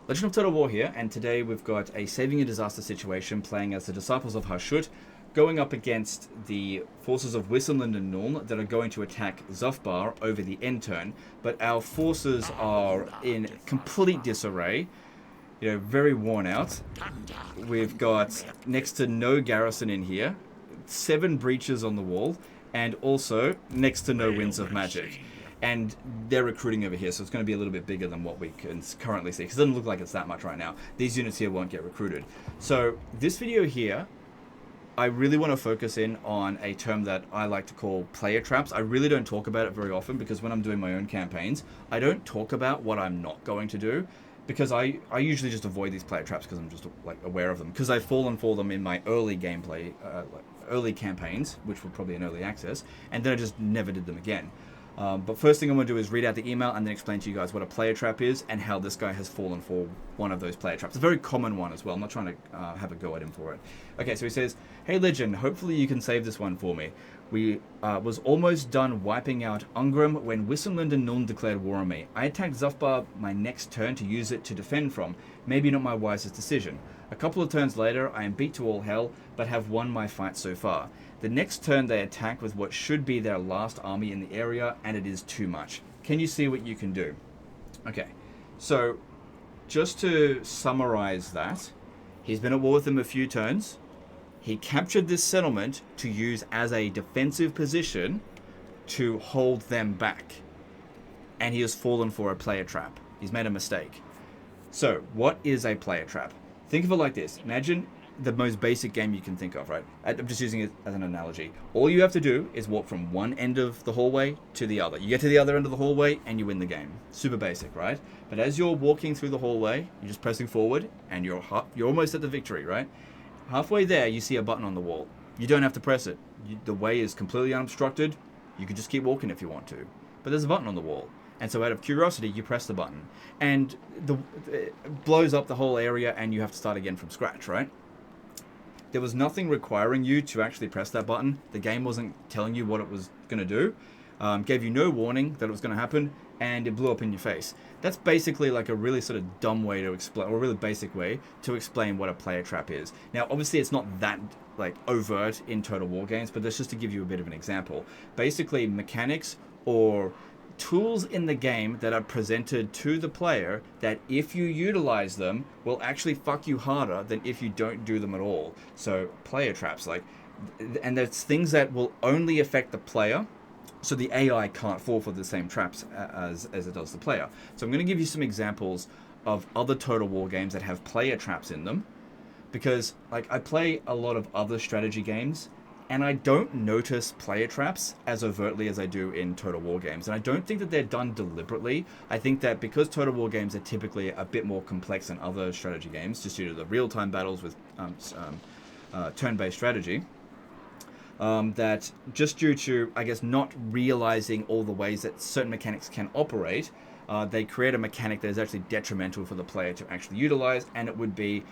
Legend of Total War here, and today we've got a saving a disaster situation playing as the Disciples of Hashut, going up against the forces of Wissenland and Nuln that are going to attack Zufbar over the end turn, but our forces are in complete disarray, very worn out. We've got next to no garrison in here, 7 breaches on the wall, and also next to no winds of magic. And they're recruiting over here, so it's going to be a little bit bigger than what we can currently see, because it doesn't look like it's that much right now. These units here won't get recruited. So this video here, I really want to focus in on a term that I like to call player traps. I really don't talk about it very often, because when I'm doing my own campaigns, I don't talk about what I'm not going to do, because I usually just avoid these player traps because I'm just aware of them, because I've fallen for them in my early gameplay, early campaigns, which were probably in early access, and then I just never did them again. But first thing I'm going to do is read out the email and then explain to you guys what a player trap is and how this guy has fallen for one of those player traps. A very common one as well. I'm not trying to have a go at him for it. Okay, so he says, "Hey Legend, hopefully you can save this one for me. We was almost done wiping out Ungram when Wissenland and Nuln declared war on me. I attacked Zufbar my next turn to use it to defend from. Maybe not my wisest decision. A couple of turns later, I am beat to all hell, but have won my fight so far. The next turn they attack with what should be their last army in the area, and it is too much. Can you see what you can do?" Okay, so just to summarize that, he's been at war with them a few turns. He captured this settlement to use as a defensive position to hold them back. And he has fallen for a player trap. He's made a mistake. So, what is a player trap? Think of it like this. Imagine the most basic game you can think of, right? I'm just using it as an analogy. All you have to do is walk from one end of the hallway to the other. You get to the other end of the hallway and you win the game. Super basic, right? But as you're walking through the hallway, you're just pressing forward and you're almost at the victory, right? Halfway there, you see a button on the wall. You don't have to press it. The way is completely unobstructed. You can just keep walking if you want to. But there's a button on the wall. And so out of curiosity, you press the button. And it blows up the whole area and you have to start again from scratch, right? There was nothing requiring you to actually press that button. The game wasn't telling you what it was going to do. Gave you no warning that it was going to happen, and it blew up in your face. That's basically like a really sort of dumb way to explain, or a really basic way to explain what a player trap is. Now, obviously, it's not that like overt in Total War games, but that's just to give you a bit of an example. Basically, mechanics or tools in the game that are presented to the player that if you utilize them will actually fuck you harder than if you don't do them at all. So player traps, and there's things that will only affect the player, so the AI can't fall for the same traps as it does the player. So I'm going to give you some examples of other Total War games that have player traps in them, because I play a lot of other strategy games and I don't notice player traps as overtly as I do in Total War games. And I don't think that they're done deliberately. I think that because Total War games are typically a bit more complex than other strategy games, just due to the real-time battles with turn-based strategy, that just due to, I guess, not realizing all the ways that certain mechanics can operate, they create a mechanic that is actually detrimental for the player to actually utilize, and it would be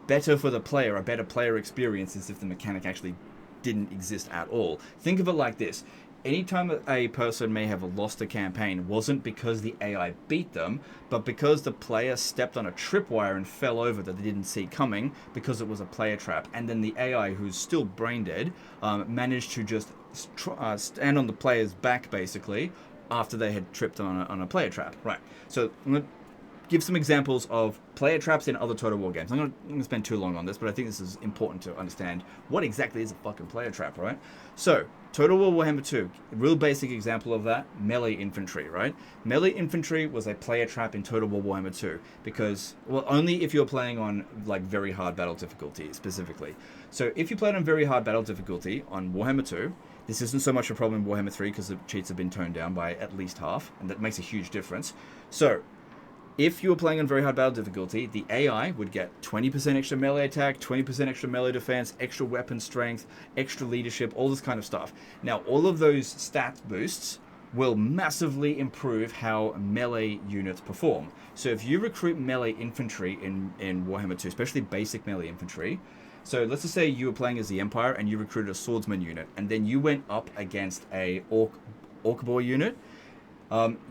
better for the player, a better player experience, is if the mechanic actually didn't exist at all. Think of it like this. Anytime a person may have lost a campaign wasn't because the AI beat them, but because the player stepped on a tripwire and fell over that they didn't see coming because it was a player trap. And then the AI, who's still brain dead, managed to just stand on the player's back, basically, after they had tripped on a player trap. Right. So I'm going to give some examples of player traps in other Total War games. I'm not going to spend too long on this, but I think this is important to understand what exactly is a fucking player trap, right? So, Total War Warhammer 2, a real basic example of that, melee infantry, right? Melee infantry was a player trap in Total War Warhammer 2, because, well, only if you're playing on, very hard battle difficulty, specifically. So, if you played on very hard battle difficulty on Warhammer 2, this isn't so much a problem in Warhammer 3, because the cheats have been toned down by at least half, and that makes a huge difference. So, if you were playing on very hard battle difficulty, the AI would get 20% extra melee attack, 20% extra melee defense, extra weapon strength, extra leadership, all this kind of stuff. Now, all of those stat boosts will massively improve how melee units perform. So if you recruit melee infantry in Warhammer 2, especially basic melee infantry, so let's just say you were playing as the Empire and you recruited a swordsman unit, and then you went up against a orc boy unit.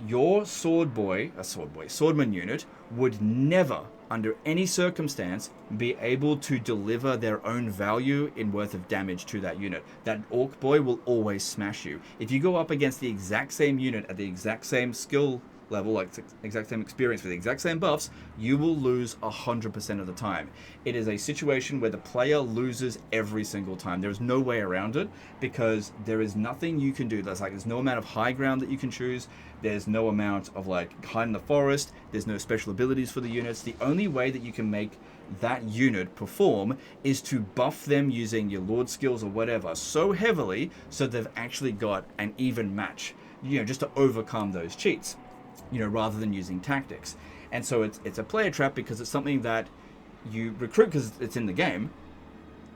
Your swordman unit would never, under any circumstance, be able to deliver their own value in worth of damage to that unit. That orc boy will always smash you. If you go up against the exact same unit at the exact same skill level, like exact same experience with the exact same buffs, you will lose 100% of the time. It is a situation where the player loses every single time. There's no way around it, because there is nothing you can do. There's no amount of high ground that you can choose. There's no amount of like hide in the forest. There's no special abilities for the units. The only way that you can make that unit perform is to buff them using your lord skills or whatever so heavily so they've actually got an even match, just to overcome those cheats, rather than using tactics. And so it's a player trap because it's something that you recruit because it's in the game,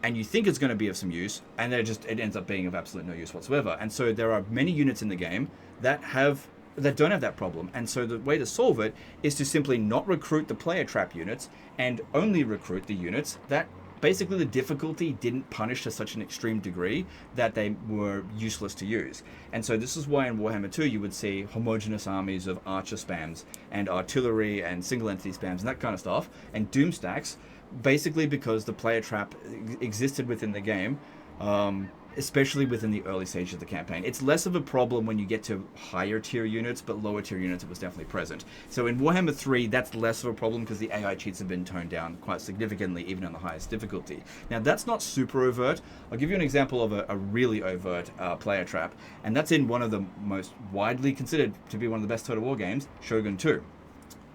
and you think it's going to be of some use, and it ends up being of absolute no use whatsoever. And so there are many units in the game that don't have that problem. And so the way to solve it is to simply not recruit the player trap units and only recruit the units that basically the difficulty didn't punish to such an extreme degree that they were useless to use. And so this is why in Warhammer 2 you would see homogeneous armies of archer spams and artillery and single entity spams and that kind of stuff, and doomstacks, basically because the player trap existed within the game, especially within the early stages of the campaign. It's less of a problem when you get to higher tier units, but lower tier units it was definitely present. So in Warhammer 3, that's less of a problem because the AI cheats have been toned down quite significantly, even on the highest difficulty. Now that's not super overt. I'll give you an example of a really overt player trap, and that's in one of the most widely considered to be one of the best Total War games, Shogun 2.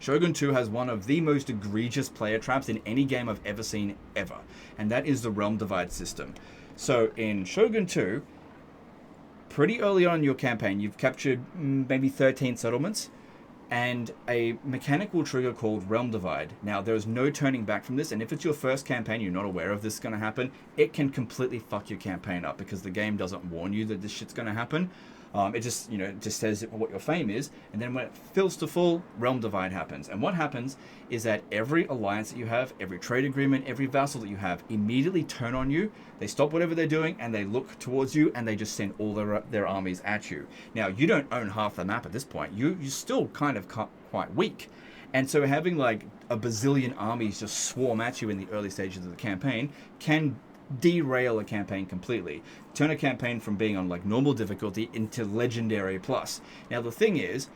Shogun 2 has one of the most egregious player traps in any game I've ever seen, ever, and that is the Realm Divide system. So in Shogun 2, pretty early on in your campaign, you've captured maybe 13 settlements, and a mechanical trigger called Realm Divide. Now, there's no turning back from this, and if it's your first campaign, you're not aware of this is going to happen, it can completely fuck your campaign up because the game doesn't warn you that this shit's going to happen. It just says what your fame is, and then when it fills to full, Realm Divide happens. And what happens is that every alliance that you have, every trade agreement, every vassal that you have, immediately turn on you. They stop whatever they're doing, and they look towards you, and they just send all their armies at you. Now, you don't own half the map at this point. You're still kind of quite weak. And so having like a bazillion armies just swarm at you in the early stages of the campaign can derail a campaign completely. Turn a campaign from being on like normal difficulty into legendary plus. Now the thing is,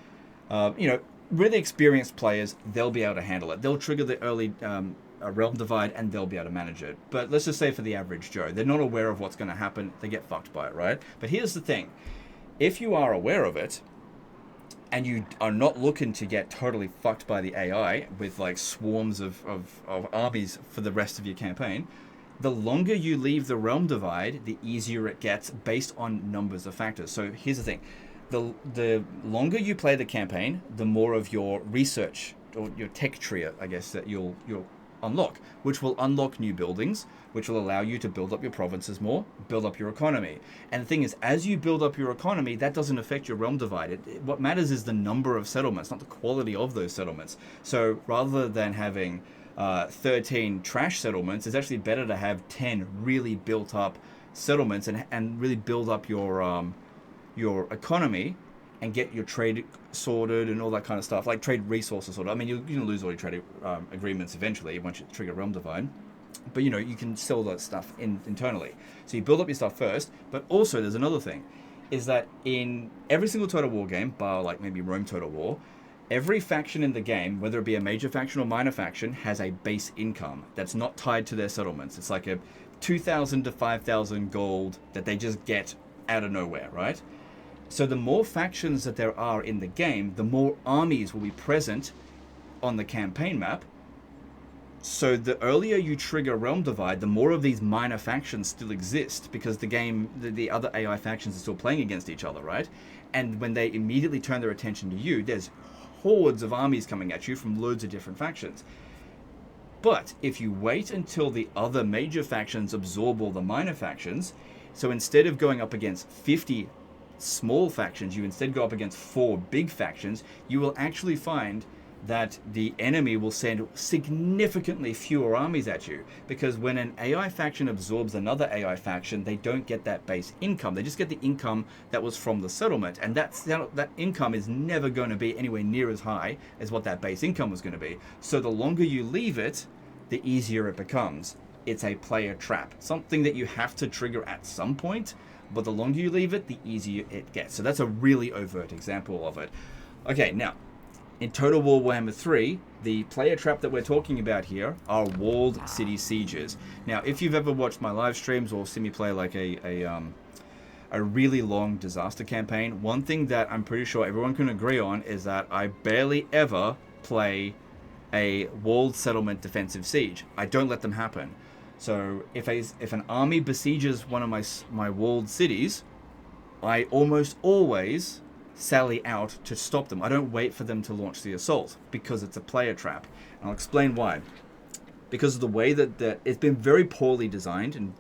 really experienced players, they'll be able to handle it. They'll trigger the early Realm Divide and they'll be able to manage it. But let's just say for the average Joe, they're not aware of what's going to happen. They get fucked by it, right? But here's the thing. If you are aware of it, and you are not looking to get totally fucked by the AI with like swarms of armies for the rest of your campaign, the longer you leave the Realm Divide, the easier it gets based on numbers of factors. So here's the thing. The longer you play the campaign, the more of your research, or your tech tree, I guess, that you'll unlock, which will unlock new buildings, which will allow you to build up your provinces more, build up your economy. And the thing is, as you build up your economy, that doesn't affect your Realm Divide. What matters is the number of settlements, not the quality of those settlements. So rather than having 13 trash settlements, it's actually better to have 10 really built up settlements and really build up your economy and get your trade sorted and all that kind of stuff, like trade resources sorted. I mean, you're going to lose all your trade agreements eventually once you trigger Realm Divide, but you can sell that stuff internally. So you build up your stuff first, but also there's another thing, is that in every single Total War game, bar like maybe Rome Total War, every faction in the game, whether it be a major faction or minor faction, has a base income that's not tied to their settlements. It's like a 2,000 to 5,000 gold that they just get out of nowhere, right? So the more factions that there are in the game, the more armies will be present on the campaign map. So the earlier you trigger Realm Divide, the more of these minor factions still exist, because the game, the other AI factions are still playing against each other, right? And when they immediately turn their attention to you, there's hordes of armies coming at you from loads of different factions. But if you wait until the other major factions absorb all the minor factions, so instead of going up against 50 small factions, you instead go up against 4 big factions, you will actually find that the enemy will send significantly fewer armies at you, because when an AI faction absorbs another AI faction, they don't get that base income. They just get the income that was from the settlement, and that income is never going to be anywhere near as high as what that base income was going to be. So the longer you leave it, the easier it becomes. It's a player trap, something that you have to trigger at some point, but the longer you leave it, the easier it gets. So that's a really overt example of it. Okay, now, in Total War Warhammer 3, the player trap that we're talking about here are walled city sieges. Now, if you've ever watched my live streams or seen me play like a really long disaster campaign, one thing that I'm pretty sure everyone can agree on is that I barely ever play a walled settlement defensive siege. I don't let them happen. So if an army besieges one of my walled cities, I almost always sally out to stop them. I don't wait for them to launch the assault, because it's a player trap. And I'll explain why. Because of the way that it's been very poorly designed, and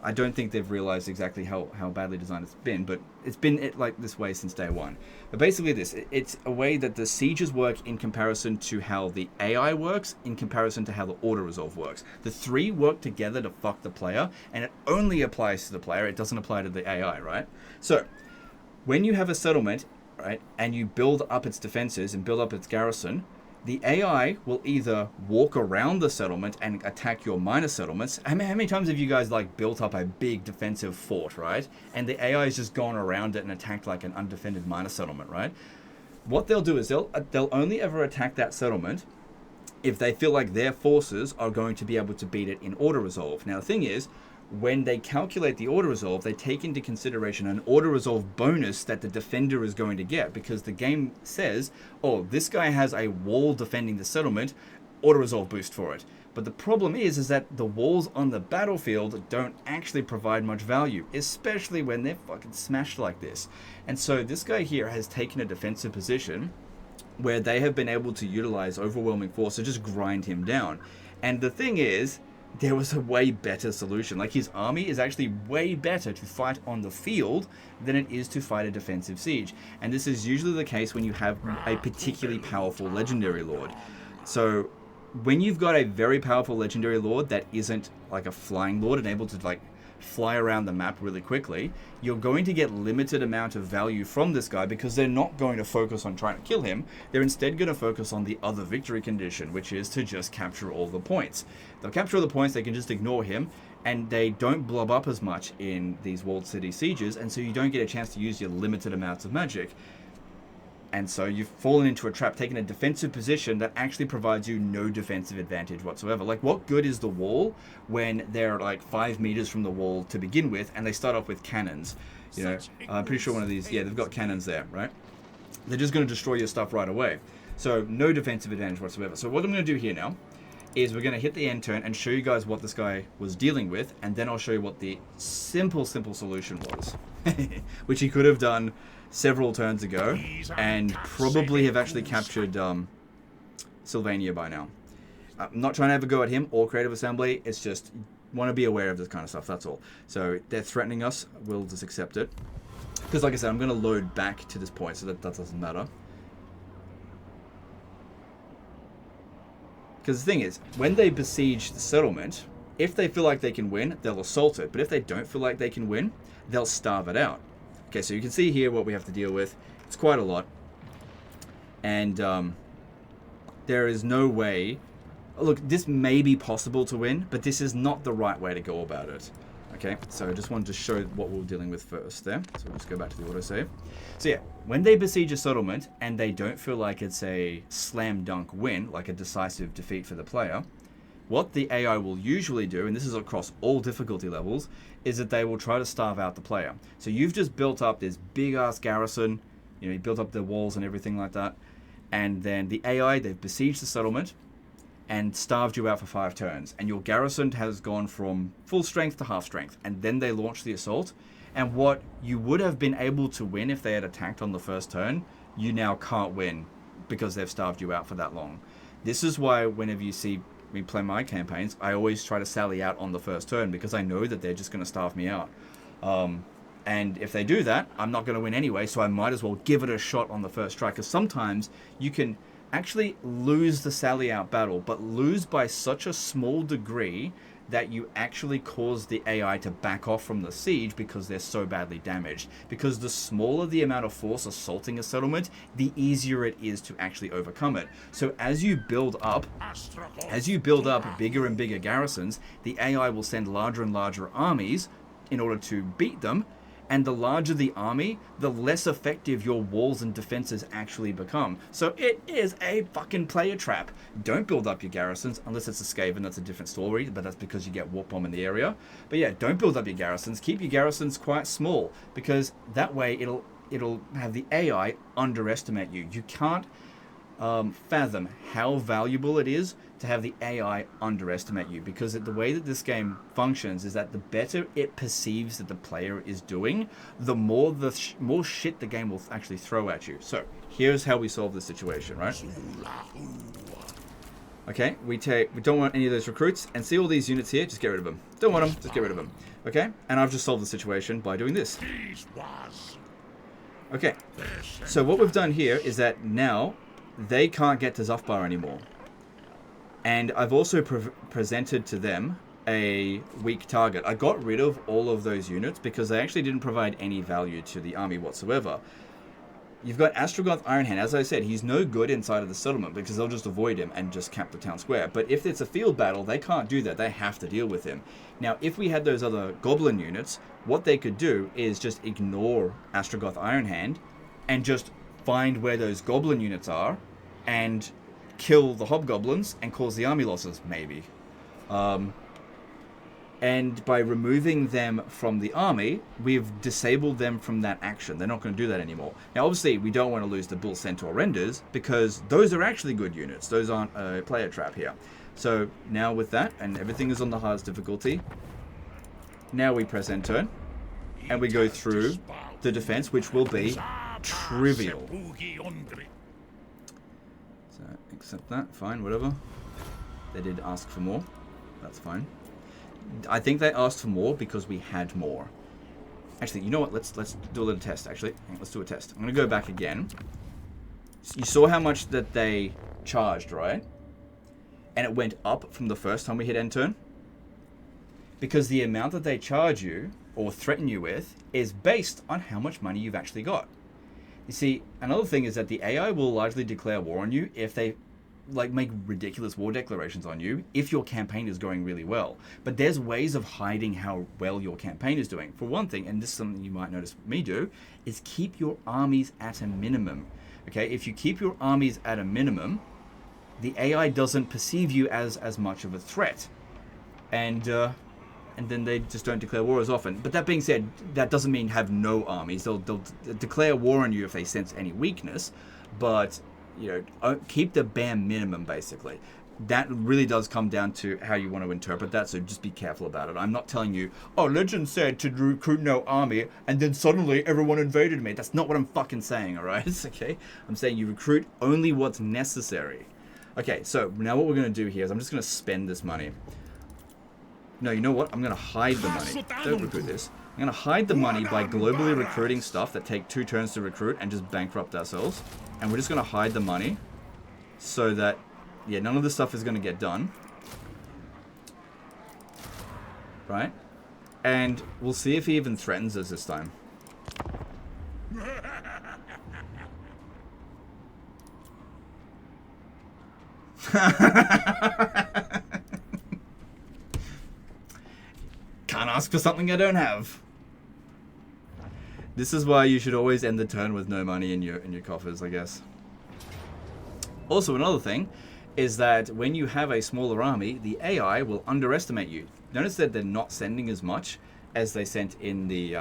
I don't think they've realized exactly how badly designed it's been, but it's been like this way since day one. But basically it's a way that the sieges work in comparison to how the AI works, in comparison to how the auto-resolve works. The three work together to fuck the player, and it only applies to the player. It doesn't apply to the AI, right? So when you have a settlement, right, and you build up its defenses and build up its garrison, the AI will either walk around the settlement and attack your minor settlements. How many times have you guys like built up a big defensive fort, right? And the AI has just gone around it and attacked like an undefended minor settlement, right? What they'll do is they'll only ever attack that settlement if they feel like their forces are going to be able to beat it in auto-resolve. Now the thing is, when they calculate the auto-resolve, they take into consideration an auto-resolve bonus that the defender is going to get, because the game says, oh, this guy has a wall defending the settlement, auto-resolve boost for it. But the problem is that the walls on the battlefield don't actually provide much value, especially when they're fucking smashed like this. And so this guy here has taken a defensive position where they have been able to utilize overwhelming force to just grind him down. And the thing is, there was a way better solution. Like, his army is actually way better to fight on the field than it is to fight a defensive siege. And this is usually the case when you have a particularly powerful legendary lord. So when you've got a very powerful legendary lord that isn't like a flying lord and able to like fly around the map really quickly, you're going to get limited amount of value from this guy, because they're not going to focus on trying to kill him. They're instead going to focus on the other victory condition, which is to just capture all the points. They'll capture all the points, they can just ignore him, and they don't blob up as much in these walled city sieges, and so you don't get a chance to use your limited amounts of magic. And so you've fallen into a trap, taking a defensive position that actually provides you no defensive advantage whatsoever. Like, what good is the wall when they're like 5 meters from the wall to begin with, and they start off with cannons? You know, I'm pretty sure one of these, yeah, they've got cannons there, right? They're just going to destroy your stuff right away. So no defensive advantage whatsoever. So what I'm going to do here now is we're going to hit the end turn and show you guys what this guy was dealing with, and then I'll show you what the simple solution was, which he could have done several turns ago and probably have actually captured Sylvania by now. I'm not trying to have a go at him or Creative Assembly, it's just want to be aware of this kind of stuff, that's all. So they're threatening us, we'll just accept it. Because like I said, I'm going to load back to this point, so that doesn't matter. Because the thing is, when they besiege the settlement, if they feel like they can win, they'll assault it. But if they don't feel like they can win, they'll starve it out. Okay, so you can see here what we have to deal with. It's quite a lot. And there is no way... Look, this may be possible to win, but this is not the right way to go about it. Okay, so I just wanted to show what we're dealing with first there. So we'll just go back to the autosave. So yeah, when they besiege a settlement and they don't feel like it's a slam dunk win, like a decisive defeat for the player, what the AI will usually do, and this is across all difficulty levels, is that they will try to starve out the player. So you've just built up this big ass garrison, you know, you built up the walls and everything like that, and then the AI, they've besieged the settlement and starved you out for 5 turns, and your garrison has gone from full strength to half strength, and then they launch the assault, and what you would have been able to win if they had attacked on the first turn, you now can't win because they've starved you out for that long. This is why whenever you see me play my campaigns, I always try to sally out on the first turn, because I know that they're just going to starve me out. And if they do that, I'm not going to win anyway, so I might as well give it a shot on the first strike, because sometimes you can actually lose the sally out battle, but lose by such a small degree that you actually cause the AI to back off from the siege because they're so badly damaged. Because the smaller the amount of force assaulting a settlement, the easier it is to actually overcome it. So as you build up bigger and bigger garrisons, the AI will send larger and larger armies in order to beat them. And the larger the army, the less effective your walls and defenses actually become. So it is a fucking player trap. Don't build up your garrisons, unless it's a Skaven, that's a different story, but that's because you get warp bomb in the area. But yeah, don't build up your garrisons. Keep your garrisons quite small, because that way it'll have the AI underestimate you. You can't fathom how valuable it is to have the AI underestimate you, because the way that this game functions is that the better it perceives that the player is doing, the more more shit the game will actually throw at you. So here's how we solve the situation, right? Okay, we don't want any of those recruits, and see all these units here, just get rid of them. Don't want them, just get rid of them. Okay, and I've just solved the situation by doing this. Okay, so what we've done here is that now they can't get to Zufbar anymore. And I've also presented to them a weak target. I got rid of all of those units because they actually didn't provide any value to the army whatsoever. You've got Astrogoth Ironhand. As I said, he's no good inside of the settlement because they'll just avoid him and just cap the town square. But if it's a field battle, they can't do that. They have to deal with him. Now, if we had those other goblin units, what they could do is just ignore Astrogoth Ironhand and just find where those goblin units are and kill the hobgoblins and cause the army losses, maybe. And by removing them from the army, we've disabled them from that action. They're not going to do that anymore. Now, obviously, we don't want to lose the Bull Centaur Renders because those are actually good units. Those aren't a player trap here. So now with that, and everything is on the hardest difficulty, now we press enter, and we go through the defense, which will be trivial. So, accept that, fine, whatever. They did ask for more. That's fine. I think they asked for more because we had more. Actually, you know what? Let's do a little test, actually. Let's do a test. I'm going to go back again. You saw how much that they charged, right? And it went up from the first time we hit end turn. Because the amount that they charge you, or threaten you with, is based on how much money you've actually got. You see, another thing is that the AI will largely declare war on you if they make ridiculous war declarations on you if your campaign is going really well. But there's ways of hiding how well your campaign is doing. For one thing, and this is something you might notice me do, is keep your armies at a minimum. Okay, if you keep your armies at a minimum, the AI doesn't perceive you as much of a threat. And then they just don't declare war as often. But that being said, that doesn't mean have no armies. They'll declare war on you if they sense any weakness, but you know, keep the bare minimum, basically. That really does come down to how you want to interpret that, so just be careful about it. I'm not telling you, oh, legend said to recruit no army, and then suddenly everyone invaded me. That's not what I'm fucking saying, alright? Okay? I'm saying you recruit only what's necessary. Okay, so now what we're going to do here is I'm just going to spend this money. No, you know what? I'm going to hide the money. Don't recruit this. I'm going to hide the money by globally recruiting stuff that take 2 turns to recruit and just bankrupt ourselves. And we're just going to hide the money so that, yeah, none of this stuff is going to get done. Right? And we'll see if he even threatens us this time. Can't ask for something I don't have. This is why you should always end the turn with no money in your coffers, I guess. Also, another thing is that when you have a smaller army, the AI will underestimate you. Notice that they're not sending as much as they sent in the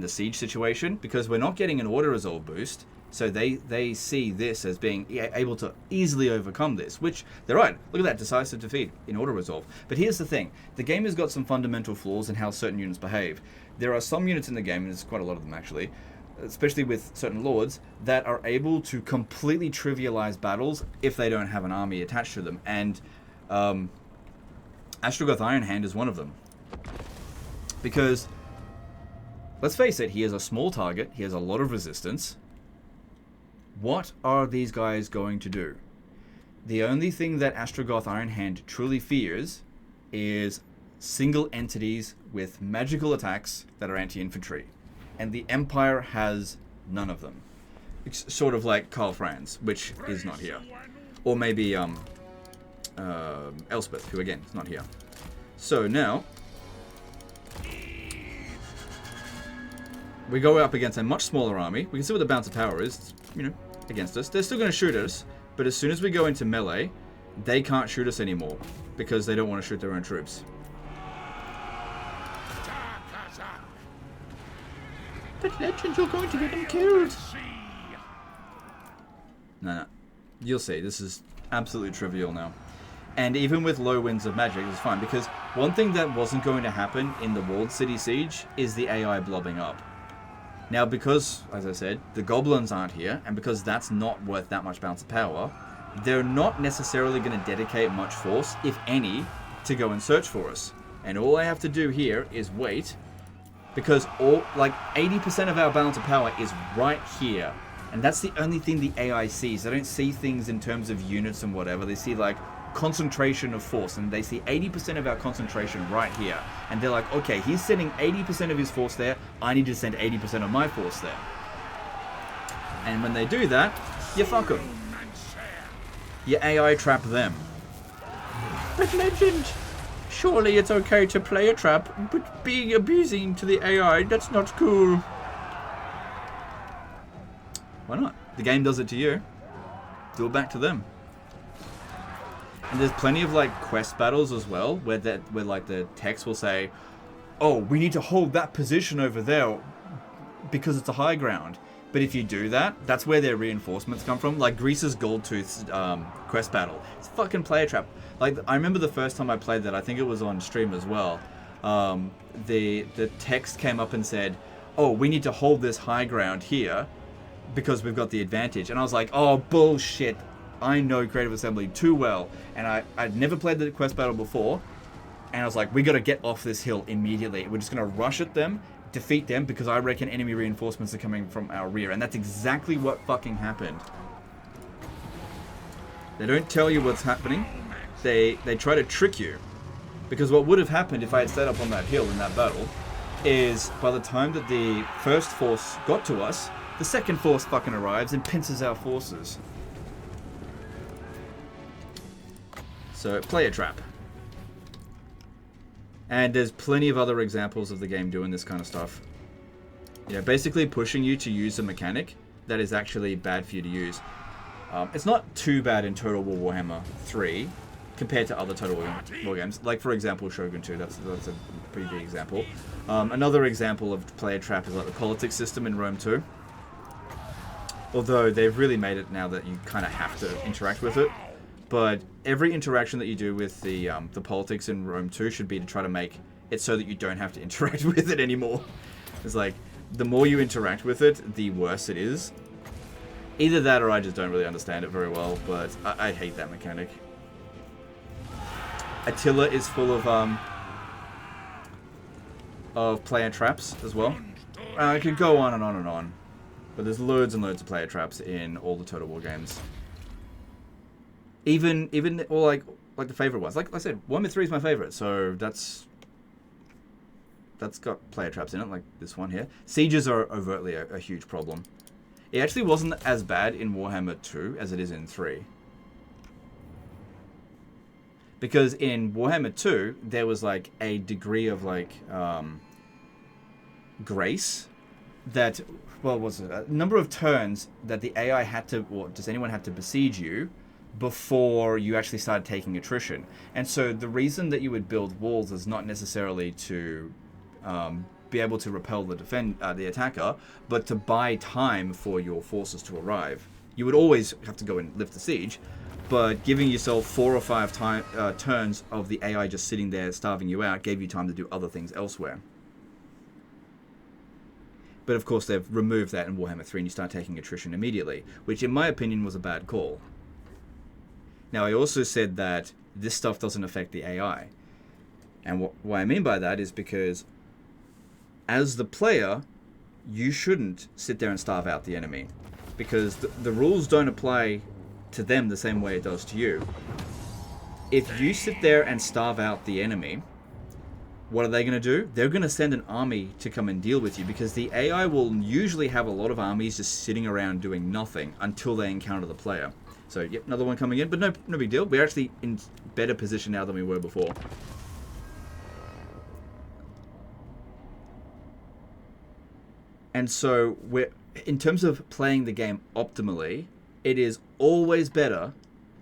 siege situation, because we're not getting an auto resolve boost. So they see this as being able to easily overcome this, which they're right. Look at that decisive defeat in auto resolve. But here's the thing: the game has got some fundamental flaws in how certain units behave. There are some units in the game, and there's quite a lot of them actually, especially with certain lords, that are able to completely trivialize battles if they don't have an army attached to them. And Astrogoth Ironhand is one of them. Because, let's face it, he is a small target, he has a lot of resistance, What are these guys going to do? The only thing that Astrogoth Ironhand truly fears is single entities with magical attacks that are anti-infantry. And the Empire has none of them. It's sort of like Karl Franz, which is not here. Or maybe Elspeth, who again is not here. So now we go up against a much smaller army. We can see what the balance of power is, you know, against us. They're still going to shoot us, but as soon as we go into melee, they can't shoot us anymore because they don't want to shoot their own troops. But Legend, you're going to get them killed. No. You'll see. This is absolutely trivial now. And even with low winds of magic, it's fine. Because one thing that wasn't going to happen in the walled city siege is the AI blobbing up. Now, because, as I said, the goblins aren't here, and because that's not worth that much balance of power, they're not necessarily going to dedicate much force, if any, to go and search for us. And all I have to do here is wait, because 80% of our balance of power is right here. And that's the only thing the AI sees. They don't see things in terms of units and whatever. They see, like, concentration of force, and they see 80% of our concentration right here. And they're like, okay, he's sending 80% of his force there. I need to send 80% of my force there. And when they do that, you fuck them. You AI trap them. But Legend, surely it's okay to play a trap, but being abusing to the AI, that's not cool. Why not? The game does it to you. Do it back to them. And there's plenty of like quest battles as well, where like the text will say, "Oh, we need to hold that position over there because it's a high ground." But if you do that, that's where their reinforcements come from. Like Greece's Goldtooth's quest battle. It's fucking player trap. Like I remember the first time I played that, I think it was on stream as well. The text came up and said, "Oh, we need to hold this high ground here because we've got the advantage." And I was like, "Oh, bullshit. I know Creative Assembly too well." And I'd never played the quest battle before. And I was like, we got to get off this hill immediately. We're just going to rush at them, defeat them, because I reckon enemy reinforcements are coming from our rear. And that's exactly what fucking happened. They don't tell you what's happening. They try to trick you. Because what would have happened if I had stayed up on that hill in that battle is by the time that the first force got to us, the second force fucking arrives and pinces our forces. So, play a trap. And there's plenty of other examples of the game doing this kind of stuff. You know, basically pushing you to use a mechanic that is actually bad for you to use. It's not too bad in Total War Warhammer 3 compared to other Total War games. Like, for example, Shogun 2. That's a pretty big example. Another example of player trap is like the politics system in Rome 2. Although they've really made it now that you kind of have to interact with it. But every interaction that you do with the politics in Rome 2 should be to try to make it so that you don't have to interact with it anymore. It's like, the more you interact with it, the worse it is. Either that or I just don't really understand it very well, but I hate that mechanic. Attila is full of player traps as well. I could go on and on and on. But there's loads and loads of player traps in all the Total War games. Even or like the favorite ones. Like I said, Warhammer 3 is my favorite, so that's got player traps in it, like this one here. Sieges are overtly a huge problem. It actually wasn't as bad in Warhammer 2 as it is in 3. Because in Warhammer 2, there was like a degree of like grace that, well, was it a number of turns that the AI had to, or does anyone have to besiege you before you actually started taking attrition. And so the reason that you would build walls is not necessarily to be able to repel the attacker, but to buy time for your forces to arrive. You would always have to go and lift the siege, but giving yourself 4 or 5 turns of the AI just sitting there starving you out gave you time to do other things elsewhere. But of course they've removed that in Warhammer 3 and you start taking attrition immediately, which in my opinion was a bad call. Now, I also said that this stuff doesn't affect the AI. And what I mean by that is because as the player, you shouldn't sit there and starve out the enemy. because the rules don't apply to them the same way it does to you. If you sit there and starve out the enemy, what are they going to do? They're going to send an army to come and deal with you, because the AI will usually have a lot of armies just sitting around doing nothing until they encounter the player. So, yep, another one coming in, but no big deal. We're actually in better position now than we were before. And so, in terms of playing the game optimally, it is always better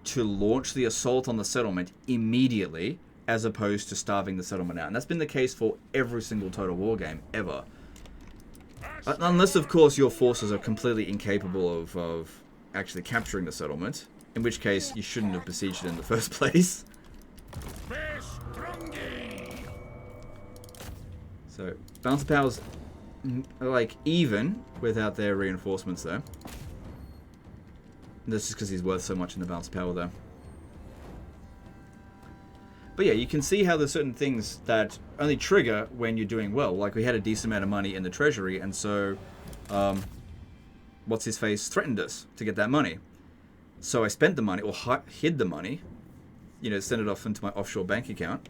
to launch the assault on the settlement immediately, as opposed to starving the settlement out. And that's been the case for every single Total War game ever. Unless, of course, your forces are completely incapable of actually capturing the settlement, in which case you shouldn't have besieged it in the first place. So, balance of powers are like even without their reinforcements there. And that's just because he's worth so much in the balance of power there. But yeah, you can see how there's certain things that only trigger when you're doing well. Like, we had a decent amount of money in the treasury, and so what's-his-face threatened us to get that money. So I spent the money, or hid the money, you know, sent it off into my offshore bank account,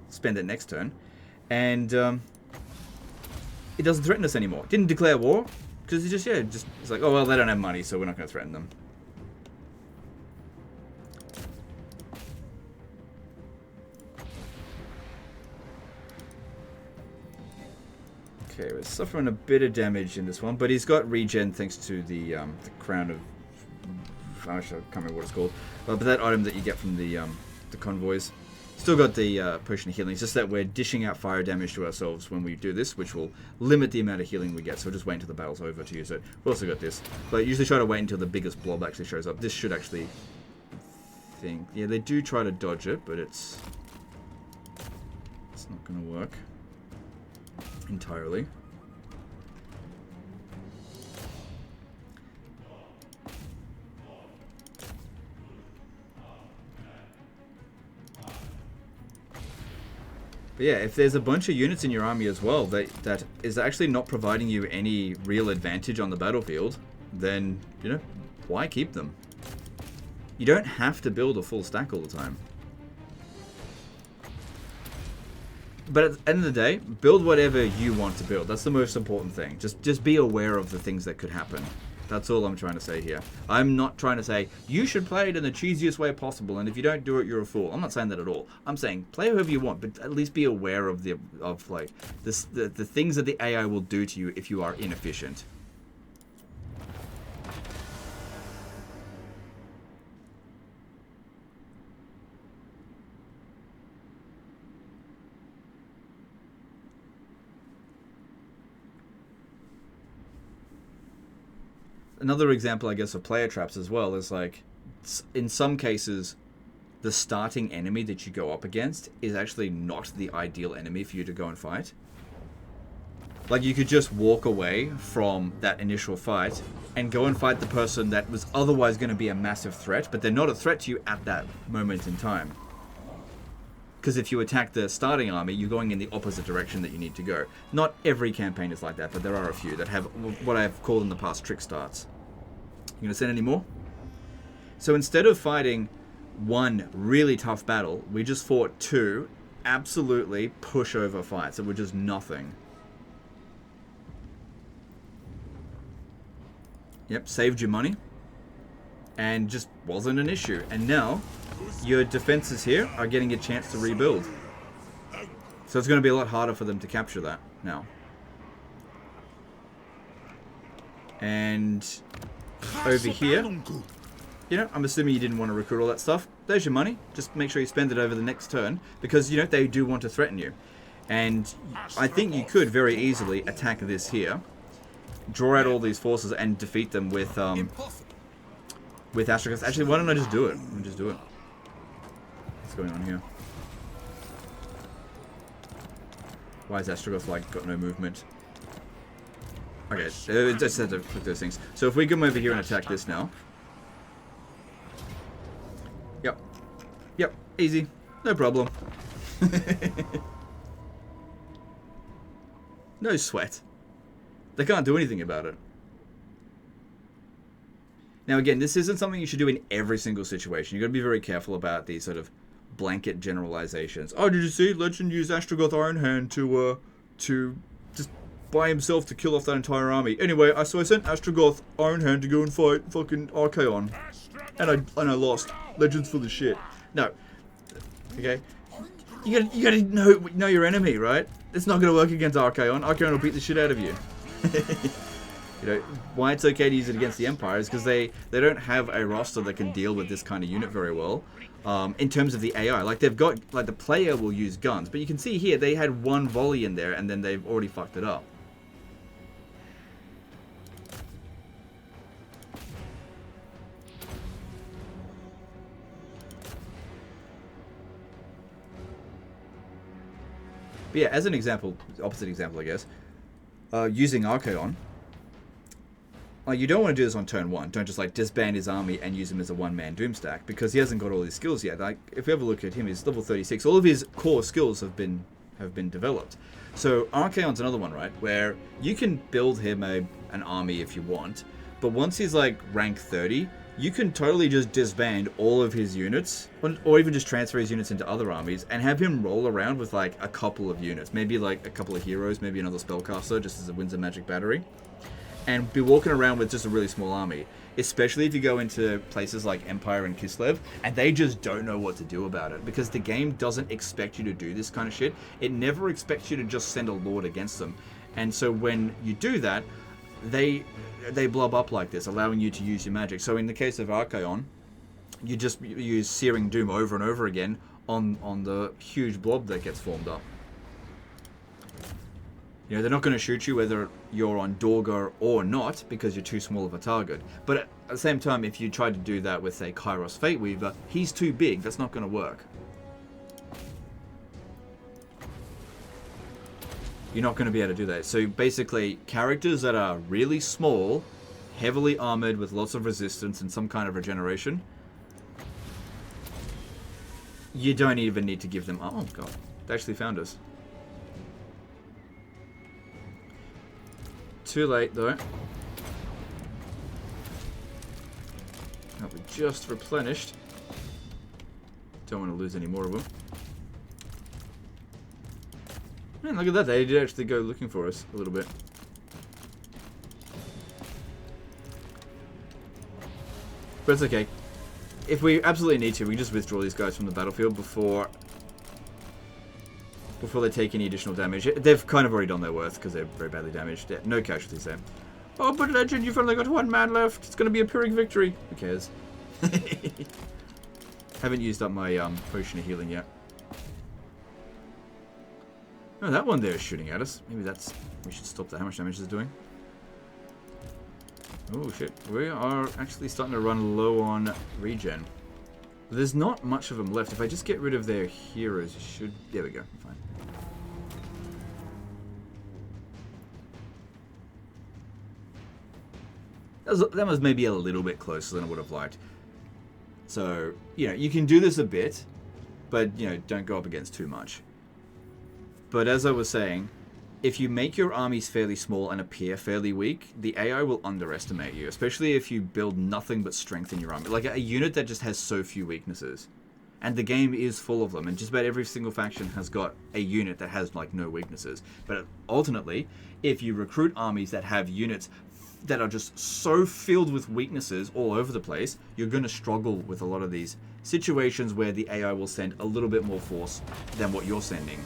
spend it next turn, and it doesn't threaten us anymore. It didn't declare war, because it's like, oh, well, they don't have money, so we're not going to threaten them. Okay, we're suffering a bit of damage in this one, but he's got regen thanks to the crown of... I can't remember what it's called. But that item that you get from the convoys. Still got the potion of healing. It's just that we're dishing out fire damage to ourselves when we do this, which will limit the amount of healing we get. So we'll just wait until the battle's over to use it. We've also got this. But usually try to wait until the biggest blob actually shows up. This should actually... Yeah, they do try to dodge it, but it's not going to work entirely. But yeah, if there's a bunch of units in your army as well that is actually not providing you any real advantage on the battlefield, then, you know, why keep them? You don't have to build a full stack all the time. But at the end of the day, build whatever you want to build. That's the most important thing. Just be aware of the things that could happen. That's all I'm trying to say here. I'm not trying to say, you should play it in the cheesiest way possible, and if you don't do it, you're a fool. I'm not saying that at all. I'm saying, play however you want, but at least be aware of the things that the AI will do to you if you are inefficient. Another example, I guess, of player traps as well is, like, in some cases, the starting enemy that you go up against is actually not the ideal enemy for you to go and fight. Like, you could just walk away from that initial fight and go and fight the person that was otherwise going to be a massive threat, but they're not a threat to you at that moment in time. Because if you attack the starting army, you're going in the opposite direction that you need to go. Not every campaign is like that, but there are a few that have what I've called in the past trick starts. You gonna send any more? So instead of fighting one really tough battle, we just fought two absolutely pushover fights that were just nothing. Yep, saved you money. And just wasn't an issue. And now, your defenses here are getting a chance to rebuild. So it's going to be a lot harder for them to capture that now. And over here, you know, I'm assuming you didn't want to recruit all that stuff. There's your money. Just make sure you spend it over the next turn, because, you know, they do want to threaten you. And I think you could very easily attack this here, draw out all these forces, and defeat them with Astragas. Actually, why don't I just do it? Let me just do it. What's going on here? Why is Astragas, like, got no movement? Okay, it just had to click those things. So if we come over here and attack this now. Yep. Yep, easy. No problem. No sweat. They can't do anything about it. Now, again, this isn't something you should do in every single situation. You've got to be very careful about these sort of blanket generalizations. Oh, did you see Legend use Astrogoth Ironhand to just by himself to kill off that entire army? Anyway, I sent Astrogoth Ironhand to go and fight fucking Archaon, and I lost. Legend's full of shit. No, okay. You gotta know your enemy, right? It's not gonna work against Archaon. Archaon will beat the shit out of you. You know, why it's okay to use it against the Empire is because they don't have a roster that can deal with this kind of unit very well. In terms of the AI, like they've got, like the player will use guns, but you can see here they had one volley in there and then they've already fucked it up. But yeah, as an example, opposite example, I guess, using Archaon, like you don't want to do this on turn 1. Don't just like disband his army and use him as a one-man doomstack, because he hasn't got all his skills yet. Like if you ever look at him, he's level 36. All of his core skills have been developed. So Archaon's another one, right, where you can build him an army if you want, but once he's like rank 30, you can totally just disband all of his units, or even just transfer his units into other armies and have him roll around with like a couple of units, maybe like a couple of heroes, maybe another spellcaster, just as a Winds of Magic battery, and be walking around with just a really small army. Especially if you go into places like Empire and Kislev, and they just don't know what to do about it, because the game doesn't expect you to do this kind of shit. It never expects you to just send a lord against them, and so when you do that, they blob up like this, allowing you to use your magic. So in the case of Archaon, you just use Searing Doom over and over again on the huge blob that gets formed up. You know, they're not going to shoot you whether you're on Dorga or not, because you're too small of a target. But at the same time, if you tried to do that with, say, Kairos Fateweaver, he's too big. That's not going to work. You're not going to be able to do that. So basically, characters that are really small, heavily armored with lots of resistance and some kind of regeneration, you don't even need to give them... Oh, God. They actually found us. Too late, though. Oh, we just replenished. Don't want to lose any more of them. Man, look at that. They did actually go looking for us a little bit. But it's okay. If we absolutely need to, we can just withdraw these guys from the battlefield before they take any additional damage. They've kind of already done their worth because they're very badly damaged. Yeah, no casualties there. Oh, but Legend, you've only got one man left. It's going to be a Pyrrhic victory. Who cares? Haven't used up my potion of healing yet. Oh, that one there is shooting at us. Maybe that's... We should stop that. How much damage is it doing? Oh, shit. We are actually starting to run low on regen. But there's not much of them left. If I just get rid of their heroes, you should... There we go. Fine. That was maybe a little bit closer than I would have liked. So, you know, you can do this a bit, but, you know, don't go up against too much. But as I was saying, if you make your armies fairly small and appear fairly weak, the AI will underestimate you, especially if you build nothing but strength in your army. Like a unit that just has so few weaknesses. And the game is full of them, and just about every single faction has got a unit that has, like, no weaknesses. But ultimately, if you recruit armies that have units that are just so filled with weaknesses all over the place, you're going to struggle with a lot of these situations where the AI will send a little bit more force than what you're sending.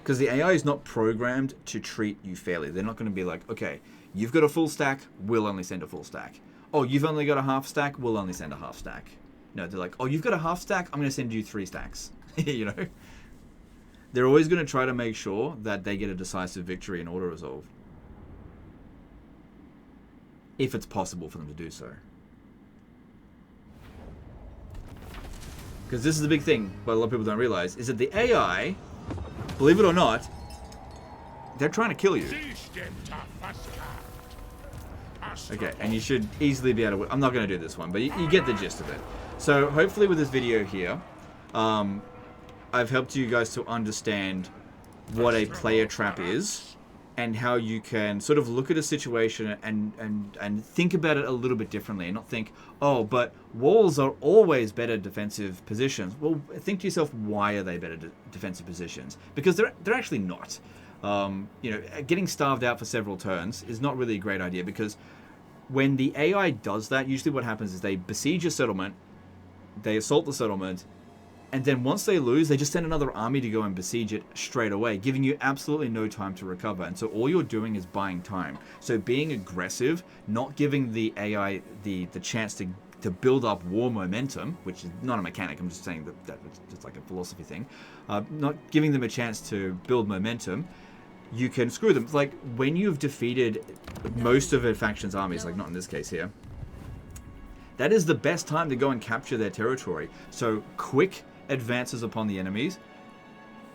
Because the AI is not programmed to treat you fairly. They're not going to be like, okay, you've got a full stack, we'll only send a full stack. Oh, you've only got a half stack, we'll only send a half stack. No, they're like, oh, you've got a half stack, I'm going to send you 3 stacks. You know? They're always going to try to make sure that they get a decisive victory in auto resolve. If it's possible for them to do so. Because this is the big thing, what a lot of people don't realize, is that the AI, believe it or not, they're trying to kill you. Okay, and you should easily be able to... I'm not going to do this one, but you get the gist of it. So, hopefully with this video here, I've helped you guys to understand what a player trap is, and how you can sort of look at a situation and think about it a little bit differently, and not think, oh, but walls are always better defensive positions. Well, think to yourself, why are they better defensive positions? Because they're actually not. Getting starved out for several turns is not really a great idea, because when the AI does that, usually what happens is they besiege your settlement, they assault the settlement, and then once they lose, they just send another army to go and besiege it straight away, giving you absolutely no time to recover. And so all you're doing is buying time. So being aggressive, not giving the AI the chance to build up war momentum, which is not a mechanic, I'm just saying that it's just like a philosophy thing, not giving them a chance to build momentum, you can screw them. Like when you've defeated most of a faction's armies, like not in this case here, that is the best time to go and capture their territory. So quick advances upon the enemies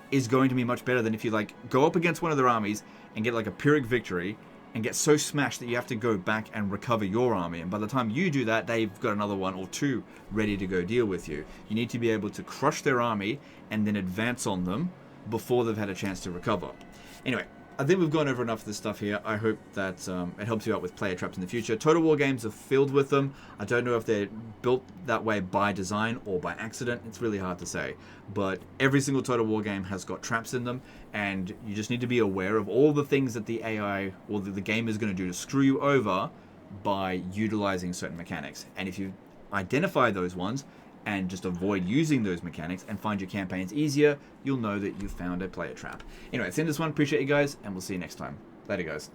is going to be much better than if you like go up against one of their armies and get like a Pyrrhic victory and get so smashed that you have to go back and recover your army, and by the time you do that, they've got another one or two ready to go deal with you. You need to be able to crush their army and then advance on them before they've had a chance to recover. Anyway, I think we've gone over enough of this stuff here. I hope that it helps you out with player traps in the future. Total War games are filled with them. I don't know if they're built that way by design or by accident. It's really hard to say. But every single Total War game has got traps in them, and you just need to be aware of all the things that the AI or the game is going to do to screw you over by utilizing certain mechanics. And if you identify those ones and just avoid using those mechanics and find your campaigns easier, you'll know that you found a player trap. Anyway, that's the end of this one. Appreciate you guys, and we'll see you next time. Later, guys.